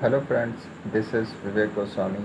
Hello friends, this is विवेक गोस्वामी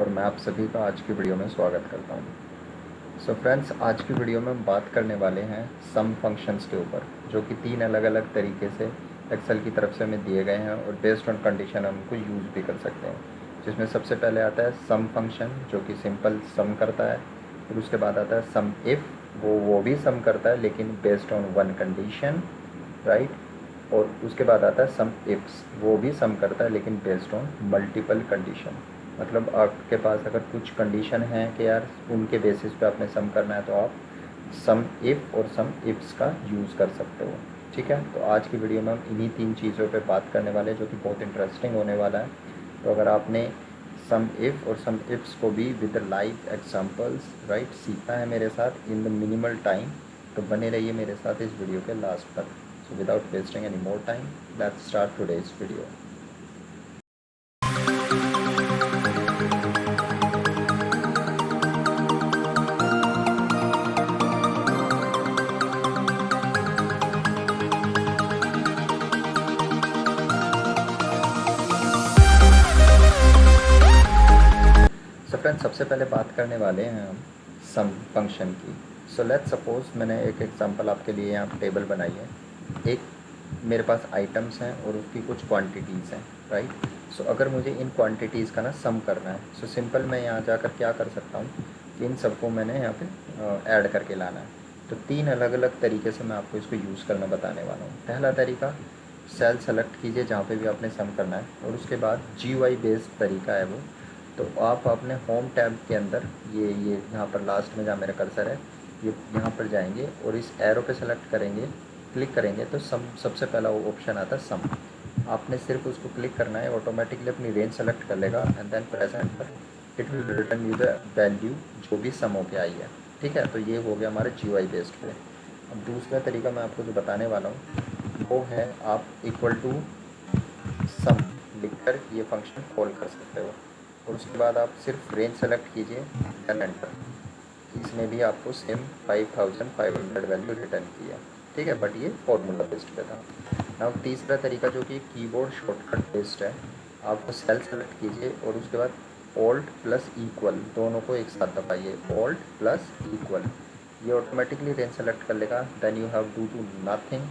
और मैं आप सभी का आज की वीडियो में स्वागत करता हूँ। सो फ्रेंड्स, आज की वीडियो में हम बात करने वाले हैं सम फंक्शंस के ऊपर, जो कि 3 अलग अलग तरीके से एक्सेल की तरफ से हमें दिए गए हैं और बेस्ड ऑन कंडीशन हम उनको यूज़ भी कर सकते हैं। जिसमें सबसे पहले आता है सम फंक्शन, जो कि सिंपल सम करता है। फिर उसके बाद आता है सम इफ़, वो भी सम करता है लेकिन based on one condition, right. और उसके बाद आता है सम इफ्स, वो भी सम करता है लेकिन बेस्ड ऑन मल्टीपल कंडीशन। मतलब आपके पास अगर कुछ कंडीशन है कि यार उनके बेसिस पे आपने सम करना है, तो आप सम इफ़ और सम इफ्स का यूज़ कर सकते हो। ठीक है, तो आज की वीडियो में हम इन्हीं 3 चीज़ों पे बात करने वाले हैं, जो कि बहुत इंटरेस्टिंग होने वाला है। तो अगर आपने सम इफ़ और सम इफ्स को भी विद लाइव एग्जांपल्स राइट सीखना है मेरे साथ इन द मिनिमल टाइम, तो बने रहिए मेरे साथ इस वीडियो के लास्ट तक। So without wasting any more time, let's start today's video. So friends, सबसे पहले बात करने वाले हैं हम सम फंक्शन की। सो लेट्स सपोज मैंने एक एग्जांपल आपके लिए यहाँ टेबल बनाई है। एक मेरे पास आइटम्स हैं और उसकी कुछ क्वांटिटीज़ हैं, राइट। सो अगर मुझे इन क्वांटिटीज़ का ना सम करना है, सो सिंपल मैं यहाँ जाकर क्या कर सकता हूँ कि इन सबको मैंने यहाँ पे ऐड करके लाना है। तो 3 अलग अलग तरीके से मैं आपको इसको यूज़ करना बताने वाला हूँ। पहला तरीका, सेल सेलेक्ट कीजिए जहाँ पे भी आपने सम करना है, और उसके बाद GUI बेस्ड तरीका है वो। तो आप अपने होम टैब के अंदर ये यहाँ पर लास्ट में जहाँ मेरा कर्सर है, ये यहाँ पर जाएंगे और इस एरो पे सेलेक्ट करेंगे, क्लिक करेंगे तो सबसे पहला वो ऑप्शन आता है सम। आपने सिर्फ उसको क्लिक करना है, ऑटोमेटिकली अपनी रेंज सेलेक्ट कर लेगा and then press enter. It will return you the value जो भी सम होके आई है। ठीक है, तो ये हो गया हमारे GUI बेस्ड पे। अब दूसरा तरीका मैं आपको जो बताने वाला हूँ वो है, आप इक्वल टू सम लिखकर ये फंक्शन कॉल कर सकते हो, और उसके बाद आप सिर्फ रेंज सेलेक्ट कीजिए देन एंटर। इसमें भी आपको सेम 5500 वैल्यू रिटर्न की है। ठीक है, बट ये फॉर्मूला बेस्ड पे था। नाउ तीसरा तरीका, जो कि कीबोर्ड शॉर्टकट बेस्ड है, आपको सेल सेलेक्ट कीजिए और उसके बाद ऑल्ट प्लस इक्वल दोनों को एक साथ दबाइए, ऑल्ट प्लस इक्वल। ये ऑटोमेटिकली रेंज सेलेक्ट कर लेगा। Then you have do nothing,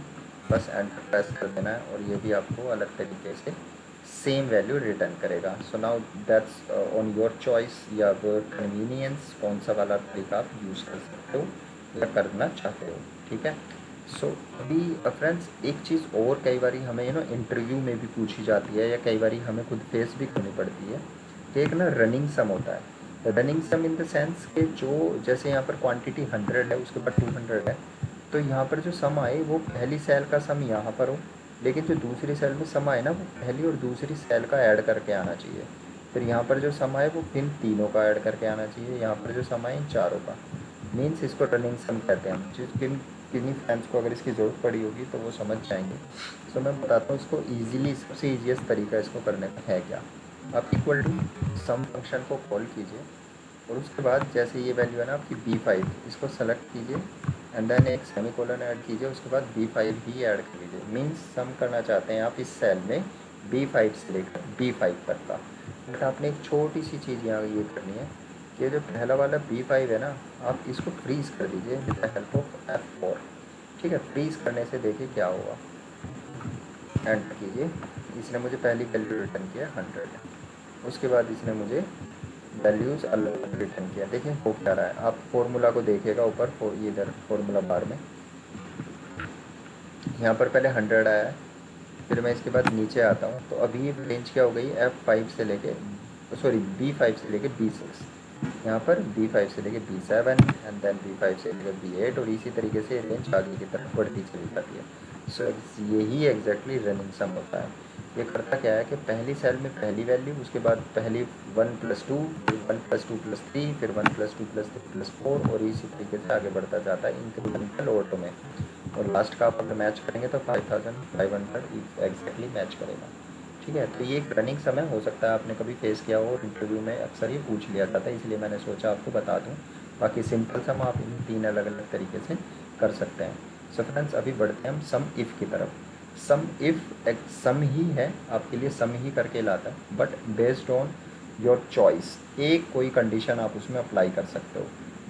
बस एंटर प्रेस कर देना है और ये भी आपको अलग तरीके से सेम वैल्यू रिटर्न करेगा। So now that's on your choice या योर कन्वीनियंस, कौन सा वाला तरीका आप यूज़ कर सकते हो या करना चाहते हो। ठीक है। सो अभी फ्रेंड्स, एक चीज़ और कई बार हमें इंटरव्यू में भी पूछी जाती है या कई बार हमें खुद फेस भी करनी पड़ती है कि एक ना रनिंग सम होता है। Running sum in the sense कि जो जैसे यहाँ पर क्वांटिटी 100 है, उसके बाद 200 है, तो यहाँ पर जो सम आए वो पहली सेल का सम यहाँ पर हो, लेकिन जो दूसरी सेल में सम आए ना वो पहली और दूसरी सेल का ऐड करके आना चाहिए। फिर यहाँ पर जो सम आए वो इन तीनों का ऐड करके आना चाहिए, यहाँ पर जो सम आए इन चारों का। मीन्स इसको रनिंग सम कहते हैं। जिस किन्हीं फ्रेंड्स को अगर इसकी ज़रूरत पड़ी होगी तो वो समझ जाएंगे। सो मैं बताता हूँ इसको ईजिली, सबसे ईजिएस्ट तरीका इसको करने का है क्या। आप इक्वल टू सम फंक्शन को कॉल कीजिए और उसके बाद जैसे ये वैल्यू है ना आपकी B5, इसको सेलेक्ट कीजिए एंड देन एक सेमीकोलन ऐड कीजिए, उसके बाद B5 भी ऐड कर लीजिए। मीन्स सम करना चाहते हैं आप इस सेल में B5 से लेकर B5 तक का। बट आपने एक छोटी सी चीज़ यहाँ ये करनी है कि जो पहला वाला B5 है ना, आप इसको फ्रीज़ कर दीजिए with the help of F4। ठीक है, फ्रीज़ करने से देखिए क्या होगा। एंटर कीजिए। इसने मुझे पहली वैल्यू रिटर्न किया 100, उसके बाद इसने मुझे वैल्यूज़ अलग रिटर्न किया। देखिए हो क्या रहा है, आप फॉर्मूला को देखिएगा ऊपर इधर फॉर्मूला बार में, यहाँ पर पहले 100 आया है, फिर मैं इसके बाद नीचे आता हूँ तो अभी रेंज क्या हो गई, F5 से लेके सॉरी B5 से लेके B6, यहाँ पर B5 से लेके B7 एंड देन B5 से लेकर B8, और इसी तरीके से रेंज आगे की तरफ बढ़ती चली जाती है। सो यही एग्जैक्टली रनिंग सम होता है। ये करता क्या है कि पहली सेल में पहली वैल्यू, उसके बाद पहली 1+2, फिर 1+2+3, फिर 1+2+3+4, और इसी तरीके से आगे बढ़ता जाता है इंक्रीमेंटल ऑर्डर में। और लास्ट का आप अगर मैच करेंगे तो 5500 एग्जैक्टली मैच करेगा। ठीक है, तो ये एक रनिंग समय हो सकता है आपने कभी फेस किया हो और इंटरव्यू में अक्सर ये पूछ लिया जाता है, इसलिए मैंने सोचा आपको बता दूं। बाकी सिंपल सम आप इन 3 अलग अलग तरीके से कर सकते हैं। सो फ्रेंड्स, अभी बढ़ते हैं हम सम इफ़ की तरफ। सम इफ़ एक सम ही है आपके लिए, सम ही करके लाता है, but based on your choice एक कोई कंडीशन आप उसमें अप्लाई कर सकते हो।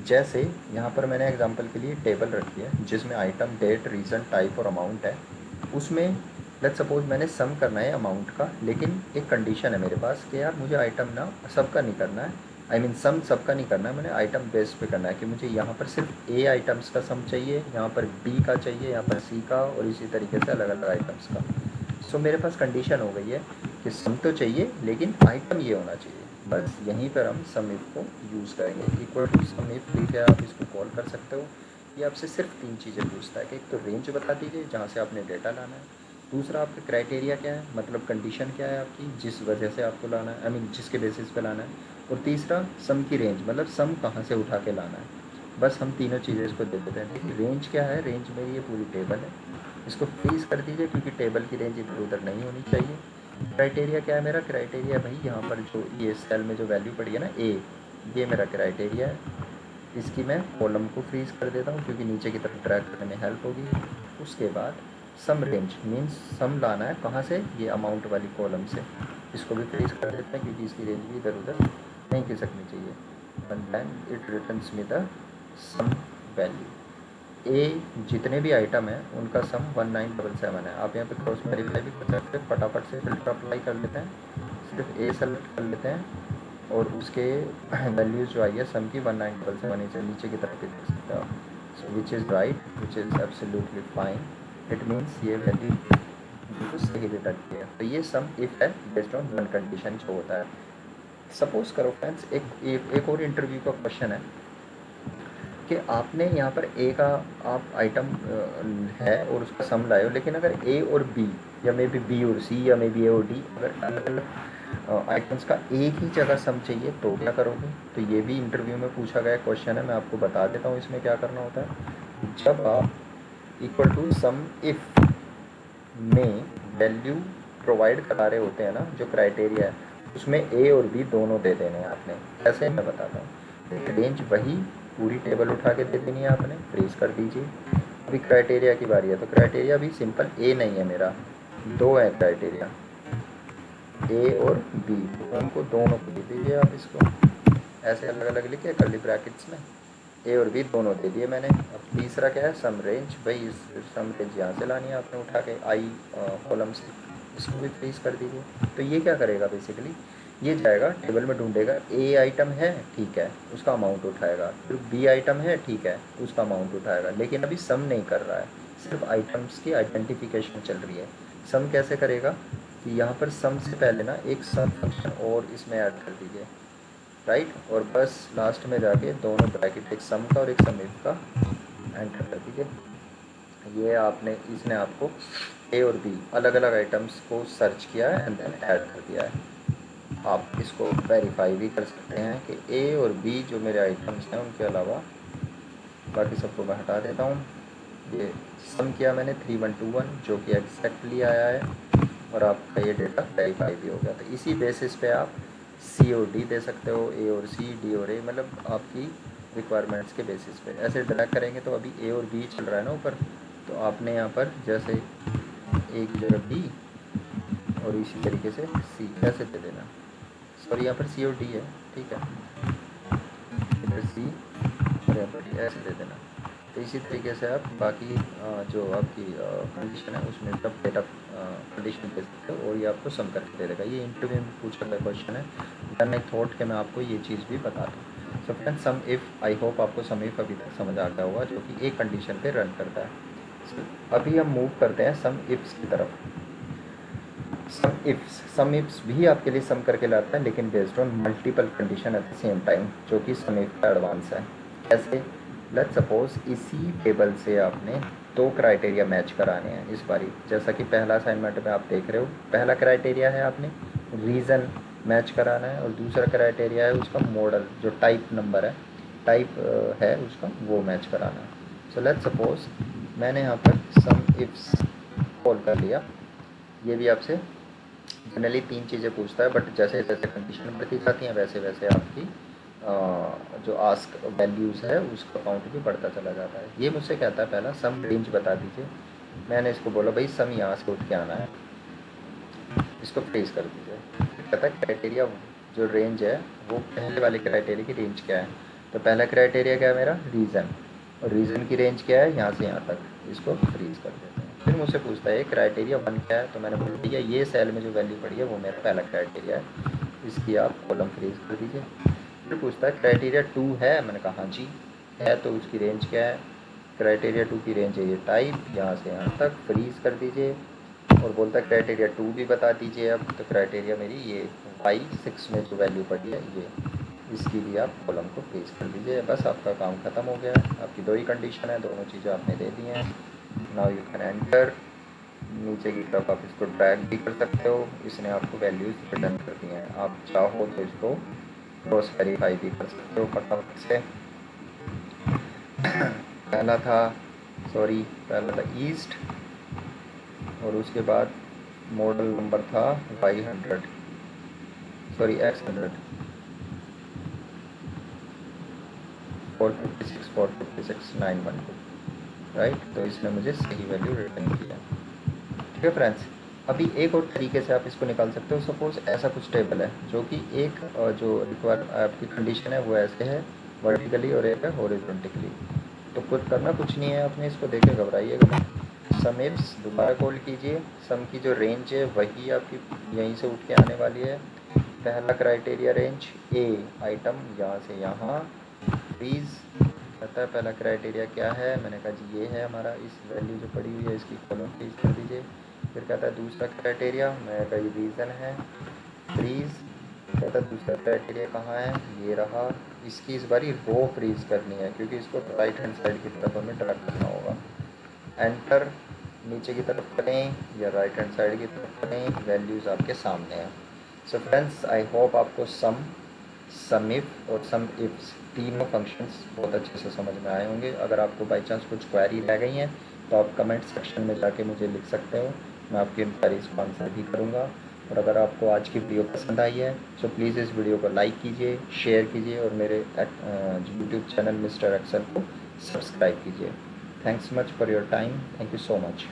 जैसे यहाँ पर मैंने एग्जांपल के लिए टेबल रखी है जिसमें आइटम, डेट, रीज़न, टाइप और अमाउंट है। उसमें लेट्स सपोज मैंने सम करना है अमाउंट का, लेकिन एक कंडीशन है मेरे पास कि यार मुझे आइटम ना सबका नहीं करना है, आई मीन सम सबका नहीं करना है, मैंने आइटम बेस पे करना है कि मुझे यहाँ पर सिर्फ ए आइटम्स का सम चाहिए, यहाँ पर बी का चाहिए, यहाँ पर सी का, और इसी तरीके से अलग अलग आइटम्स का। सो मेरे पास कंडीशन हो गई है कि सम तो चाहिए लेकिन आइटम ये होना चाहिए। बस यहीं पर हम सम इफ को यूज़ करेंगे। इक्वल टू सम इफ, ठीक है, आप इसको कॉल कर सकते हो। ये आपसे सिर्फ 3 चीज़ें पूछता है कि एक तो रेंज बता दीजिए जहाँ से आपने डेटा लाना है, दूसरा आपका क्राइटेरिया क्या है, मतलब कंडीशन क्या है आपकी जिस वजह से आपको लाना है, आई मीन जिसके बेसिस पे लाना है, और तीसरा सम की रेंज, मतलब सम कहाँ से उठा के लाना है। बस हम तीनों चीज़ें इसको दे देते हैं। देखिए रेंज क्या है, रेंज मेरी ये पूरी टेबल है, इसको फ्रीज कर दीजिए क्योंकि टेबल की रेंज इधर उधर नहीं होनी चाहिए। क्राइटेरिया क्या है मेरा, क्राइटेरिया भाई यहाँ पर जो ये सेल में जो वैल्यू पड़ी है ना ए, ये मेरा क्राइटेरिया है। इसकी मैं कॉलम को फ्रीज कर देता हूँ क्योंकि नीचे की तरफ ट्रैक करने में हेल्प होगी। उसके बाद सम रेंज मीन्स सम लाना है कहाँ से, ये अमाउंट वाली कॉलम से, इसको भी फ्रीज कर देते हैं क्योंकि इसकी रेंज भी इधर उधर नहीं खिसकनी चाहिए। And then it returns me the sum value. ए जितने भी आइटम हैं उनका सम 1977 है। आप यहाँ पे क्रॉस वेरीफाई भी कर सकते हैं, फटाफट से फिल्टर अप्लाई कर लेते हैं, सिर्फ ए सेलेक्ट कर लेते हैं और उसके वैल्यूज़ जो आई है सम की 1977 नीचे की तरफ भी देख सकते हो आप। So which is right, which is absolutely fine, it means ये वैल्यू बिल्कुल सही रिटर्न किया। तो ये सम इफ है बेस्ड ऑन वन कंडीशन जो होता है। सपोज करो फ्रेंड्स एक और इंटरव्यू का क्वेश्चन है कि आपने यहाँ पर ए का आप आइटम है और उसका सम लाए हो, लेकिन अगर ए और बी या मे बी बी और सी या मे बी ए और डी, अगर अलग अलग आइटम्स का एक ही जगह सम चाहिए तो क्या करोगे। तो ये भी इंटरव्यू में पूछा गया क्वेश्चन है, मैं आपको बता देता हूँ इसमें क्या करना होता है। जब आप इक्वल टू सम इफ में वैल्यू प्रोवाइड करा रहे होते हैं ना, जो क्राइटेरिया है उसमें ए और बी दोनों दे देने हैं आपने। कैसे, मैं बताता हूँ। रेंज वही पूरी टेबल उठा के दे देनी है आपने, फ्रीज कर दीजिए। अभी क्राइटेरिया की बारी है, तो क्राइटेरिया भी सिंपल ए नहीं है मेरा, दो है क्राइटेरिया, ए और बी, उनको दोनों को दे दीजिए आप। इसको ऐसे अलग अलग लिखे कर्ली ब्रैकेट्स में, ए और बी दोनों दे दिए मैंने। अब तीसरा क्या है, सम रेंज, भाई इस सम रेंज यहाँ से लानी है आपने उठा के आई कॉलम से, इसको भी फ्रीज कर दीजिए। तो ये क्या करेगा बेसिकली, ये जाएगा टेबल में ढूंढेगा, ए आइटम है ठीक है उसका अमाउंट उठाएगा, फिर बी आइटम है ठीक है उसका अमाउंट उठाएगा, लेकिन अभी सम नहीं कर रहा है, सिर्फ आइटम्स की आइडेंटिफिकेशन चल रही है। सम कैसे करेगा कि यहाँ पर सम से पहले ना एक सम फंक्शन और इसमें ऐड कर दीजिए, राइट, और बस लास्ट में जाके दोनों ब्रैकेट, एक सम का और एक सम इफ का एंटर कर दीजिए। ये आपने, इसने आपको ए और बी अलग अलग आइटम्स को सर्च किया है एंड देन ऐड कर दिया है। आप इसको वेरीफाई भी कर सकते हैं कि ए और बी जो मेरे आइटम्स हैं उनके अलावा बाकी सबको मैं हटा देता हूँ। ये सम किया मैंने 3121 जो कि एग्जैक्टली आया है और आपका ये डेटा वेरीफाई भी हो गया। तो इसी बेसिस पे आप सी और डी दे सकते हो, ए और सी, डी और ए, मतलब आपकी रिक्वायरमेंट्स के बेसिस पे। ऐसे ड्रैग करेंगे तो अभी ए और बी चल रहा है ना ऊपर, तो आपने यहाँ पर जैसे ए की जगह बी और इसी तरीके से सी ऐसे दे देना। सॉरी यहाँ पर सी और डी है, ठीक है, इधर सी और यहाँ पर डी ऐसे दे देना। तो इसी तरीके से आप बाकी जो आपकी कंडीशन है उसमें सब डेटा कंडीशन दे सकते हो और ये आपको सम करके दे देगा। ये इंटरव्यू में पूछा गया क्वेश्चन है, दैन आई थॉट कि मैं आपको ये चीज़ भी बता दूँ। So friends some if, I hope आपको सम इफ़ अभी तक समझ आ गया होगा जो कि एक कंडीशन पे रन करता है। अभी हम मूव करते हैं सम इफ्स की तरफ। सम इफ्स भी आपके लिए सम करके लाता है लेकिन based on multiple condition at the same time, जो कि सम इफ का एडवांस है। कैसे, लेट्स सपोज इसी टेबल से आपने दो क्राइटेरिया मैच कराने हैं इस बारी। जैसा कि पहला असाइनमेंट में आप देख रहे हो, पहला क्राइटेरिया है आपने रीज़न मैच कराना है और दूसरा क्राइटेरिया है उसका मॉडल, जो टाइप नंबर है, टाइप है उसका, वो मैच कराना है। सो लेट्स सपोज मैंने यहाँ पर सम इफ्स कॉल कर लिया। ये भी आपसे जनरली 3 चीज़ें पूछता है, बट जैसे जैसे कंडीशन बढ़ती जाती हैं वैसे वैसे आपकी जो आस्क वैल्यूज़ है उसका काउंट भी बढ़ता चला जाता है। ये मुझसे कहता है पहला सम रेंज बता दीजिए, मैंने इसको बोला भाई सम यहाँ से उठ के आना है, इसको फ्रीज कर दीजिए। कहता है क्राइटेरिया जो रेंज है वो पहले वाले क्राइटेरिया की रेंज क्या है। तो पहला क्राइटेरिया क्या है मेरा, रीज़न, और रीज़न की रेंज क्या है यहाँ से यहाँ तक, इसको फ्रीज कर देते हैं। फिर मुझसे पूछता है क्राइटेरिया 1 क्या है, तो मैंने बोल दिया ये सेल में जो वैल्यू पड़ी है वो मेरा पहला क्राइटेरिया है, इसकी आप कॉलम फ्रीज कर दीजिए। फिर पूछता है क्राइटेरिया 2 है, मैंने कहा हाँ जी है, तो उसकी रेंज क्या है, क्राइटेरिया 2 की रेंज है ये टाइप, यहाँ से यहाँ तक फ्रीज कर दीजिए। और बोलता है क्राइटेरिया 2 भी बता दीजिए अब, तो क्राइटेरिया मेरी ये Y6 में जो वैल्यू पड़ी है ये, इसकी भी आप कॉलम को फ्रीज कर दीजिए। बस आपका काम ख़त्म हो गया। आपकी दो ही कंडीशन है, दोनों चीज़ें आपने दे दी हैं। Now you can enter. नीचे की तरफ आप इसको ड्रैग भी कर सकते हो, इसने आपको वैल्यूज़ रिटर्न कर दी हैं। आप चाहो तो इसको क्रॉस वेरीफाई भी कर सकते हो फटाफट से। पहला था ईस्ट, और उसके बाद मॉडल नंबर था X100 456,912, राइट। तो इसने मुझे सही वैल्यू रिटर्न किया। ठीक है फ्रेंड्स, अभी एक और तरीके से आप इसको निकाल सकते हो। सपोज ऐसा कुछ टेबल है जो कि एक जो रिक्वायर आपकी कंडीशन है वो ऐसे है वर्टिकली और एक है हॉरिजॉन्टली। तो कुछ नहीं है, आपने इसको देख के घबराइएगा। सम इफ्स दोबारा कॉल कीजिए, सम की जो रेंज है वही आपकी यहीं से उठ के आने वाली है। पहला क्राइटेरिया रेंज ए आइटम यहाँ से यहाँ फ्रीज कहता है। पहला क्राइटेरिया क्या है, मैंने कहा जी ये है हमारा, इस वैल्यू जो पड़ी हुई है इसकी कॉलम फ्रीज कर दीजिए। फिर कहता है दूसरा क्राइटेरिया, मैंने कहा ये रीज़न है, फ्रीज। कहता है दूसरा क्राइटेरिया कहाँ है, ये रहा, इसकी इस बारी रो फ्रीज करनी है क्योंकि इसको राइट हैंड साइड की तरफ हमें ड्रैग करना होगा। एंटर, नीचे की तरफ करें या राइट हैंड साइड की तरफ करें, वैल्यूज़ आपके सामने हैं। सो फ्रेंड्स, आई होप आपको सम इफ और सम इफ्स तीनों फंक्शंस बहुत अच्छे से समझ में आए होंगे। अगर आपको बाई चांस कुछ क्वेरी रह गई हैं तो आप कमेंट सेक्शन में जाके मुझे लिख सकते हो, मैं आपकी इंक्वायरीज को आंसर भी करूँगा। और अगर आपको आज की वीडियो पसंद आई है तो प्लीज़ इस वीडियो को लाइक कीजिए, शेयर कीजिए और मेरे यूट्यूब चैनल मिस्टर एक्सेल को सब्सक्राइब कीजिए। Thanks much for your time. Thank you so much.